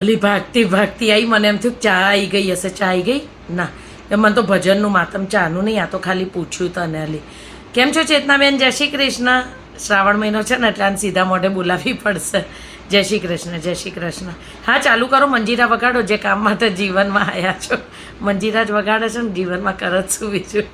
ઓલી ભાગતી ભાગતી આવી, મને એમ થયું ચા આવી ગઈ હશે. ચા આવી ગઈ ના, મને તો ભજનનું માતમ, ચાનું નહીં. આ તો ખાલી પૂછ્યું તને. અલી કેમ છો ચેતનાબેન? જય શ્રી કૃષ્ણ. શ્રાવણ મહિનો છે ને એટલે આને સીધા મોઢે બોલાવવી પડશે. જય શ્રી કૃષ્ણ, જય શ્રી કૃષ્ણ. હા, ચાલુ કરો, મંજીરા વગાડો. જે કામ માટે જીવનમાં આવ્યા છો મંજીરા જ વગાડે છે ને, જીવનમાં કરત શું બીજું.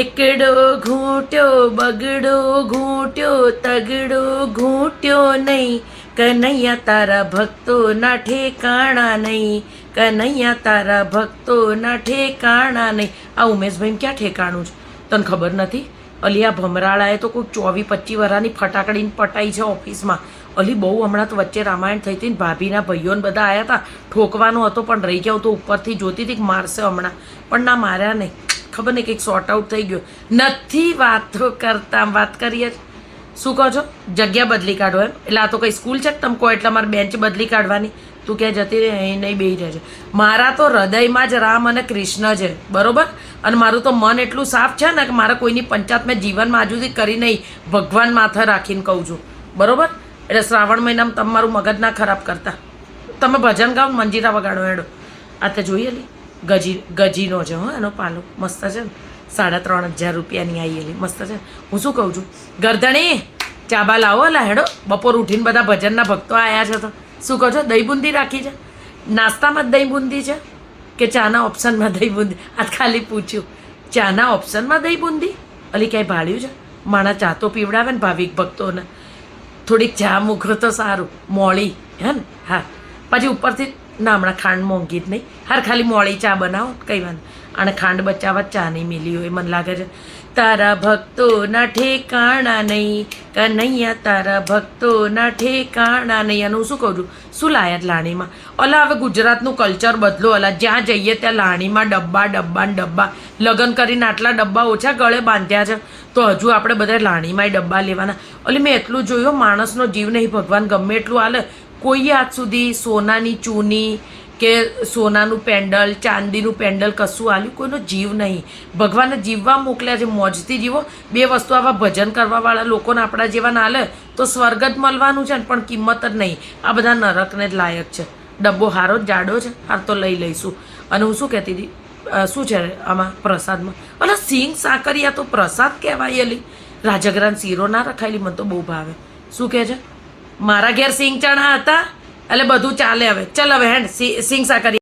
એકડો ઘૂંટ્યો બગડો ઘૂંટ્યો તગડો ઘૂંટ્યો નહીં, કનૈયા તારા ભક્તોના ઠેકાણા નહીં, કનૈયા તારા ભક્તોના ઠેકાણા નહીં. આ ઉમેશભાઈ ક્યાં ઠેકાણું છે તને ખબર નથી? અલી આ ભમરાળાએ તો કોઈ 24-25 વર્ષની ફટાકડીને પટાઈ છે ઓફિસમાં. અલી બહુ હમણાં તો વચ્ચે રામાયણ થઈ હતી ને ભાભીના ભાઈઓને બધા આવ્યા હતા. ઠોકવાનો હતો પણ રહી ગયો તો ઉપરથી જોતી હતી કે મારશે હમણાં, પણ ના માર્યા નહીં. ખબર નહીં કંઈક શોર્ટ આઉટ થઈ ગયો. નથી વાતો કરતા, વાત કરીએ. શું કહો છો? જગ્યા બદલી કાઢો એમ? એટલે આ તો કંઈ સ્કૂલ છે કે તમે કહો એટલે મારે બેન્ચ બદલી કાઢવાની? તું ક્યાં જતી રહે? અહીં નહીં બેસી રહેજે. મારા તો હૃદયમાં જ રામ અને કૃષ્ણ છે, બરોબર? અને મારું તો મન એટલું સાફ છે ને કે મારા કોઈની પંચાયત મેં જીવનમાં આજુ સુધી કરી નહીં. ભગવાન માથે રાખીને કહું છું, બરોબર? એટલે શ્રાવણ મહિનામાં તમારું મગજ ના ખરાબ કરતા. તમે ભજન ગાઓ, મંજીરા વગાડો. હેડો આ તે જોઈએ લી ગજીનો છે. હો, એનો પાલો મસ્ત છે ને, 3,500 રૂપિયાની આવેલી મસ્ત છે. હું શું કહું છું, ગરદણી ચાબા લાવો. અલા હેડો, બપોર ઉઠીને બધા ભજનના ભક્તો આવ્યા છે તો શું કહો છો? દહીં બુંદી રાખી છે? નાસ્તામાં જ દહીં બુંદી છે કે ચાના ઓપ્શનમાં દહીં બુંદી? આ ખાલી પૂછ્યું. ચાના ઓપ્શનમાં દહીં બુંદી? અલી ક્યાંય ભાડ્યું છે? માણા ચા તો પીવડાવે ને ભાવિક ભક્તોને. થોડીક ચા મૂકો તો સારું, મોળી હે ને. હા, પછી ઉપરથી ના, હમણાં ખાંડ મોંઘી જ નહીં. હાર ખાલી મોળી ચા બનાવો, કંઈ વાંધો. અને ખાંડ બચાવવા ચા નહીં મિલી હોય મને લાગે છે. તારા ભક્તોના ઠેકાણા નહીં, કનૈયા તારા ભક્તોના ઠેકાણા નહીં. અને હું શું કહું છું, શું લાયા લાણીમાં? અલા હવે ગુજરાતનું કલ્ચર બદલો. અલા જ્યાં જઈએ ત્યાં લાણીમાં ડબ્બા ડબ્બા ને ડબ્બા. લગ્ન કરીને આટલા ડબ્બા ઓછા ગળે બાંધ્યા છે તો હજુ આપણે બધા લાણીમાંય ડબ્બા લેવાના. અલી મેં એટલું જોયું, માણસનો જીવ નહીં, ભગવાન ગમે એટલું હાલે. કોઈએ આજ સુધી સોનાની ચૂની કે સોનાનું પેન્ડલ, ચાંદીનું પેન્ડલ કશું આલ્યું? કોઈનો જીવ નહીં. ભગવાને જીવવા મોકલ્યા છે, મોજથી જીવો. બે વસ્તુ આવા ભજન કરવાવાળા લોકોને આપણા જેવા ના હાલે તો સ્વર્ગ જ મળવાનું છે ને, પણ કિંમત જ નહીં. આ બધા નરકને જ લાયક છે. ડબ્બો હારો જ જાડો છે, હાર તો લઈ લઈશું. અને હું શું કહેતી હતી, શું છે આમાં પ્રસાદમાં? અલા સિંગ સાકરિયા તો પ્રસાદ કહેવાય. અલી રાજગરાન શીરો ના રખાયેલી મને તો બહુ ભાવે. શું કહે છે? મારા ઘેર સિંગ ચણા હતા એટલે બધું ચાલે. હવે ચાલ હવે હેડ સિંગ સાકરિયા.